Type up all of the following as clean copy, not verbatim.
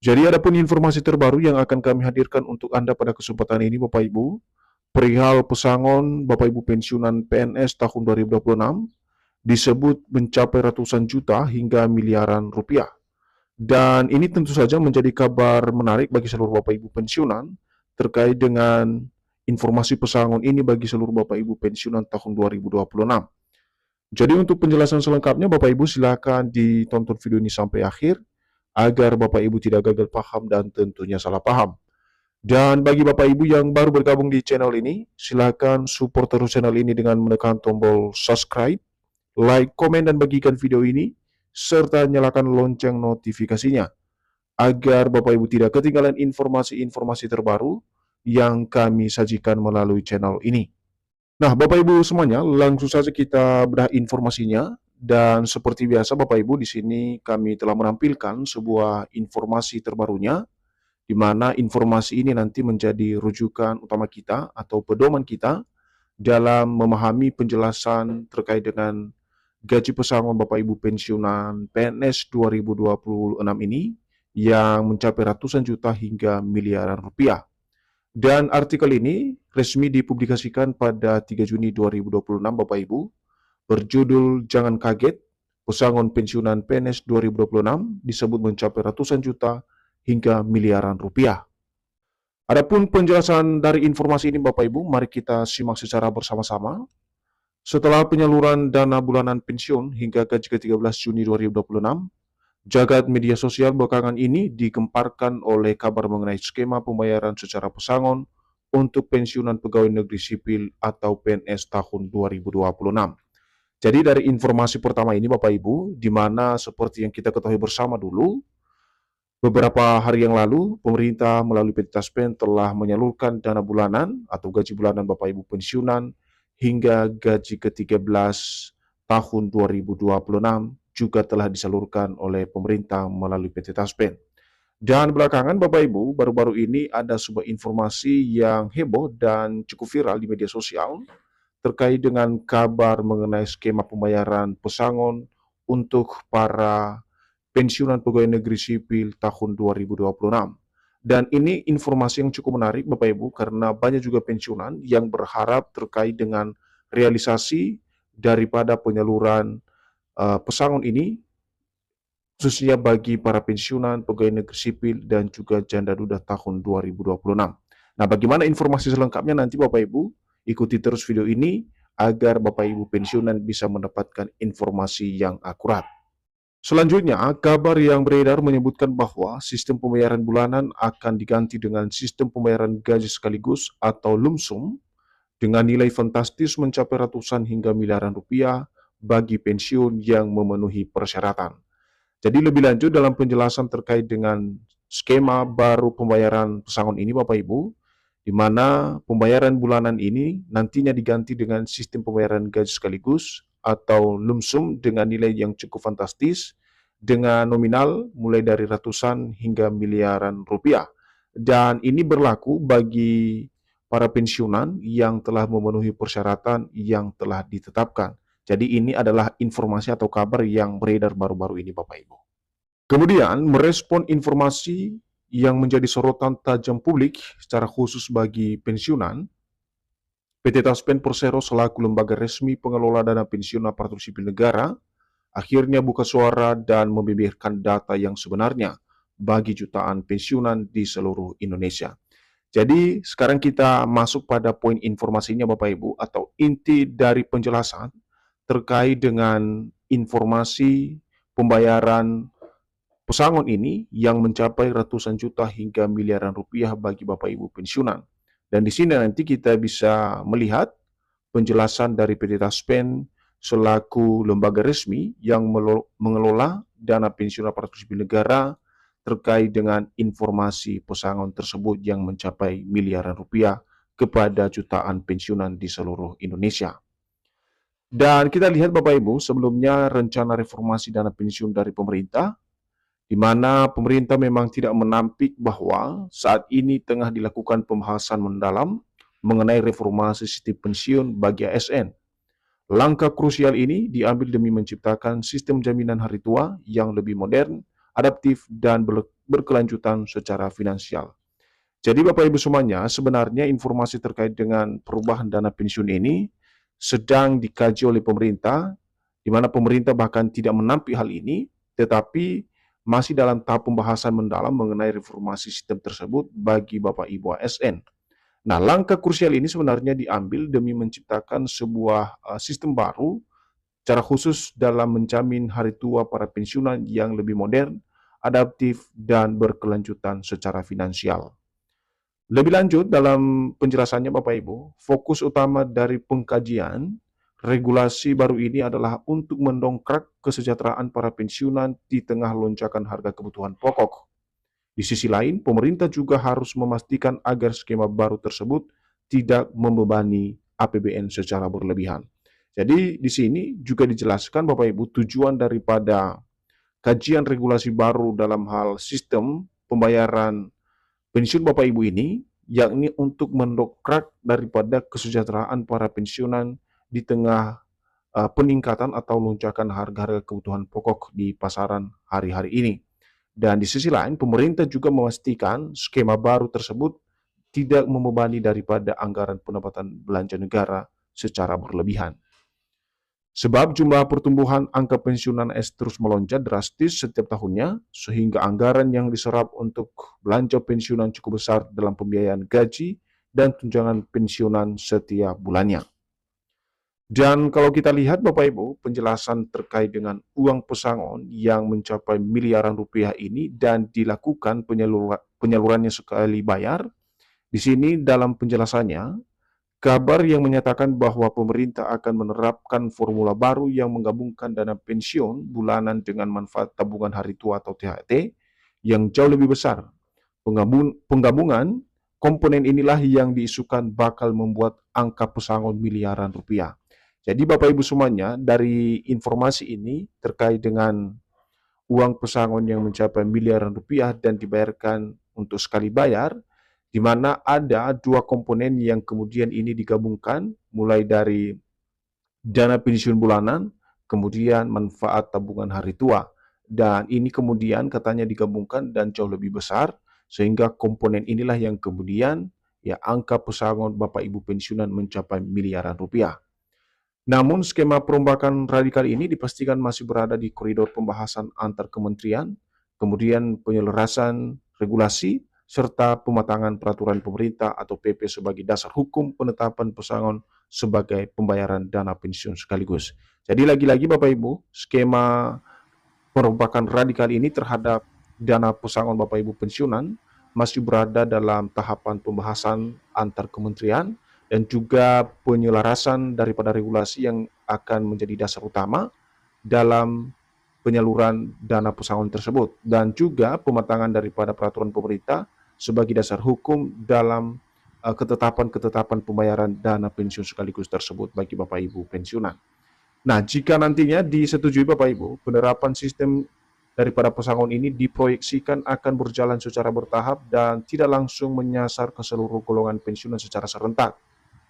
Jadi adapun informasi terbaru yang akan kami hadirkan untuk Anda pada kesempatan ini Bapak Ibu, perihal pesangon Bapak Ibu pensiunan PNS tahun 2026 disebut mencapai ratusan juta hingga miliaran rupiah. Dan ini tentu saja menjadi kabar menarik bagi seluruh Bapak Ibu pensiunan terkait dengan informasi pesangon ini bagi seluruh Bapak Ibu pensiunan tahun 2026. Jadi untuk penjelasan selengkapnya Bapak Ibu silakan ditonton video ini sampai akhir agar Bapak Ibu tidak gagal paham dan tentunya salah paham. Dan bagi Bapak Ibu yang baru bergabung di channel ini, silakan support terus channel ini dengan menekan tombol subscribe, like, komen, dan bagikan video ini, serta nyalakan lonceng notifikasinya, agar Bapak Ibu tidak ketinggalan informasi-informasi terbaru yang kami sajikan melalui channel ini. Nah, Bapak Ibu semuanya, langsung saja kita bedah informasinya. Dan seperti biasa, Bapak Ibu, di sini kami telah menampilkan sebuah informasi terbarunya, di mana informasi ini nanti menjadi rujukan utama kita atau pedoman kita dalam memahami penjelasan terkait dengan gaji pesangon Bapak Ibu pensiunan PNS 2026 ini yang mencapai ratusan juta hingga miliaran rupiah. Dan artikel ini resmi dipublikasikan pada 3 Juni 2026 Bapak Ibu, berjudul Jangan Kaget, Pesangon Pensiunan PNS 2026 disebut mencapai ratusan juta hingga miliaran rupiah. Adapun penjelasan dari informasi ini Bapak Ibu, mari kita simak secara bersama-sama. Setelah penyaluran dana bulanan pensiun hingga gaji ke-13 Juni 2026, jagat media sosial belakangan ini digemparkan oleh kabar mengenai skema pembayaran secara pesangon untuk pensiunan pegawai negeri sipil atau PNS tahun 2026. Jadi dari informasi pertama ini Bapak Ibu, di mana seperti yang kita ketahui bersama dulu, beberapa hari yang lalu, pemerintah melalui PT Taspen telah menyalurkan dana bulanan atau gaji bulanan Bapak Ibu pensiunan hingga gaji ke-13 tahun 2026 juga telah disalurkan oleh pemerintah melalui PT Taspen. Dan belakangan Bapak Ibu, baru-baru ini ada sebuah informasi yang heboh dan cukup viral di media sosial terkait dengan kabar mengenai skema pembayaran pesangon untuk para pensiunan pegawai negeri sipil tahun 2026. Dan ini informasi yang cukup menarik Bapak Ibu karena banyak juga pensiunan yang berharap terkait dengan realisasi daripada penyaluran pesangon ini khususnya bagi para pensiunan pegawai negeri sipil dan juga janda duda tahun 2026. Nah, bagaimana informasi selengkapnya nanti Bapak Ibu ikuti terus video ini agar Bapak Ibu pensiunan bisa mendapatkan informasi yang akurat. Selanjutnya, kabar yang beredar menyebutkan bahwa sistem pembayaran bulanan akan diganti dengan sistem pembayaran gaji sekaligus atau lump sum dengan nilai fantastis mencapai ratusan hingga miliaran rupiah bagi pensiun yang memenuhi persyaratan. Jadi lebih lanjut dalam penjelasan terkait dengan skema baru pembayaran pesangon ini Bapak Ibu, di mana pembayaran bulanan ini nantinya diganti dengan sistem pembayaran gaji sekaligus atau lump sum dengan nilai yang cukup fantastis dengan nominal mulai dari ratusan hingga miliaran rupiah. Dan ini berlaku bagi para pensiunan yang telah memenuhi persyaratan yang telah ditetapkan. Jadi ini adalah informasi atau kabar yang beredar baru-baru ini Bapak Ibu. Kemudian merespon informasi yang menjadi sorotan tajam publik secara khusus bagi pensiunan, PT Taspen Persero selaku lembaga resmi pengelola dana pensiun aparatur sipil negara akhirnya buka suara dan membeberkan data yang sebenarnya bagi jutaan pensiunan di seluruh Indonesia. Jadi sekarang kita masuk pada poin informasinya Bapak Ibu atau inti dari penjelasan terkait dengan informasi pembayaran pesangon ini yang mencapai ratusan juta hingga miliaran rupiah bagi Bapak Ibu pensiunan. Dan di sini nanti kita bisa melihat penjelasan dari PT Taspen selaku lembaga resmi yang mengelola dana pensiun aparatur sipil negara terkait dengan informasi pesangon tersebut yang mencapai miliaran rupiah kepada jutaan pensiunan di seluruh Indonesia. Dan kita lihat Bapak Ibu, sebelumnya rencana reformasi dana pensiun dari pemerintah, di mana pemerintah memang tidak menampik bahwa saat ini tengah dilakukan pembahasan mendalam mengenai reformasi sistem pensiun bagi ASN. Langkah krusial ini diambil demi menciptakan sistem jaminan hari tua yang lebih modern, adaptif, dan berkelanjutan secara finansial. Jadi Bapak Ibu semuanya, sebenarnya informasi terkait dengan perubahan dana pensiun ini sedang dikaji oleh pemerintah, di mana pemerintah bahkan tidak menampik hal ini, tetapi masih dalam tahap pembahasan mendalam mengenai reformasi sistem tersebut bagi Bapak Ibu ASN. Nah, langkah krusial ini sebenarnya diambil demi menciptakan sebuah sistem baru, secara khusus dalam menjamin hari tua para pensiunan yang lebih modern, adaptif, dan berkelanjutan secara finansial. Lebih lanjut dalam penjelasannya Bapak Ibu, fokus utama dari pengkajian regulasi baru ini adalah untuk mendongkrak kesejahteraan para pensiunan di tengah lonjakan harga kebutuhan pokok. Di sisi lain, pemerintah juga harus memastikan agar skema baru tersebut tidak membebani APBN secara berlebihan. Jadi di sini juga dijelaskan Bapak Ibu tujuan daripada kajian regulasi baru dalam hal sistem pembayaran pensiun Bapak Ibu ini, yakni untuk mendongkrak daripada kesejahteraan para pensiunan di tengah peningkatan atau lonjakan harga-harga kebutuhan pokok di pasaran hari-hari ini. Dan di sisi lain, pemerintah juga memastikan skema baru tersebut tidak membebani daripada anggaran pendapatan belanja negara secara berlebihan. Sebab jumlah pertumbuhan angka pensiunan AS terus melonjak drastis setiap tahunnya, sehingga anggaran yang diserap untuk belanja pensiunan cukup besar dalam pembiayaan gaji dan tunjangan pensiunan setiap bulannya. Dan kalau kita lihat Bapak Ibu, penjelasan terkait dengan uang pesangon yang mencapai miliaran rupiah ini dan dilakukan penyalurannya sekali bayar, di sini dalam penjelasannya, kabar yang menyatakan bahwa pemerintah akan menerapkan formula baru yang menggabungkan dana pensiun bulanan dengan manfaat tabungan hari tua atau THT yang jauh lebih besar. Penggabungan komponen inilah yang diisukan bakal membuat angka pesangon miliaran rupiah. Jadi Bapak Ibu semuanya, dari informasi ini terkait dengan uang pesangon yang mencapai miliaran rupiah dan dibayarkan untuk sekali bayar, di mana ada dua komponen yang kemudian ini digabungkan, mulai dari dana pensiun bulanan, kemudian manfaat tabungan hari tua. Dan ini kemudian katanya digabungkan dan jauh lebih besar, sehingga komponen inilah yang kemudian ya angka pesangon Bapak Ibu pensiunan mencapai miliaran rupiah. Namun skema perombakan radikal ini dipastikan masih berada di koridor pembahasan antar kementerian, kemudian penyelarasan regulasi, serta pematangan peraturan pemerintah atau PP sebagai dasar hukum penetapan pesangon sebagai pembayaran dana pensiun sekaligus. Jadi lagi-lagi Bapak Ibu, skema perombakan radikal ini terhadap dana pesangon Bapak Ibu pensiunan masih berada dalam tahapan pembahasan antar kementerian dan juga penyelarasan daripada regulasi yang akan menjadi dasar utama dalam penyaluran dana pesangon tersebut, dan juga pematangan daripada peraturan pemerintah sebagai dasar hukum dalam ketetapan-ketetapan pembayaran dana pensiun sekaligus tersebut bagi Bapak Ibu pensiunan. Nah, jika nantinya disetujui Bapak Ibu, penerapan sistem daripada pesangon ini diproyeksikan akan berjalan secara bertahap dan tidak langsung menyasar ke seluruh golongan pensiunan secara serentak.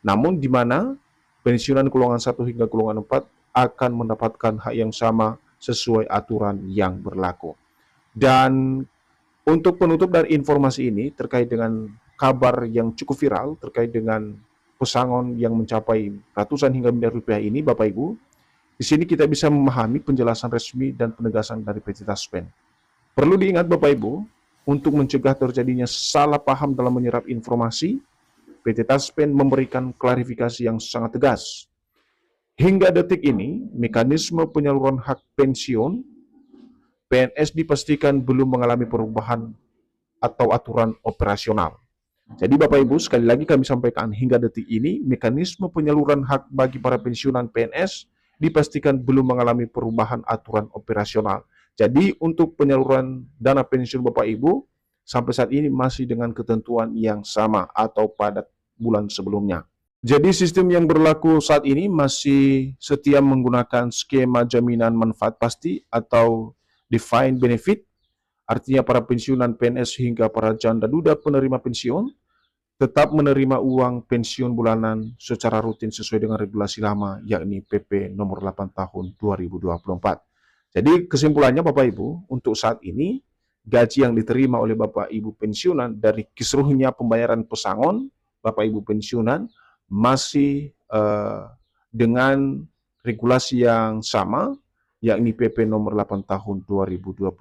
Namun di mana pensiunan golongan 1 hingga golongan 4 akan mendapatkan hak yang sama sesuai aturan yang berlaku. Dan untuk penutup dari informasi ini terkait dengan kabar yang cukup viral terkait dengan pesangon yang mencapai ratusan hingga miliar rupiah ini Bapak Ibu, di sini kita bisa memahami penjelasan resmi dan penegasan dari PT Taspen. Perlu diingat Bapak Ibu, untuk mencegah terjadinya salah paham dalam menyerap informasi, PT Taspen memberikan klarifikasi yang sangat tegas. Hingga detik ini, mekanisme penyaluran hak pensiun PNS dipastikan belum mengalami perubahan atau aturan operasional. Jadi Bapak Ibu, sekali lagi kami sampaikan hingga detik ini, mekanisme penyaluran hak bagi para pensiunan PNS dipastikan belum mengalami perubahan aturan operasional. Jadi untuk penyaluran dana pensiun Bapak Ibu, sampai saat ini masih dengan ketentuan yang sama atau pada bulan sebelumnya. Jadi sistem yang berlaku saat ini masih setia menggunakan skema jaminan manfaat pasti atau defined benefit, artinya para pensiunan PNS hingga para janda duda penerima pensiun tetap menerima uang pensiun bulanan secara rutin sesuai dengan regulasi lama, yakni PP nomor 8 tahun 2024. Jadi kesimpulannya Bapak Ibu, untuk saat ini gaji yang diterima oleh Bapak Ibu pensiunan dari keseluruhnya pembayaran pesangon Bapak Ibu pensiunan masih dengan regulasi yang sama, yakni PP nomor 8 tahun 2024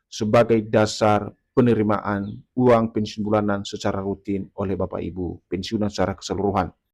sebagai dasar penerimaan uang pensiun bulanan secara rutin oleh Bapak Ibu pensiunan secara keseluruhan.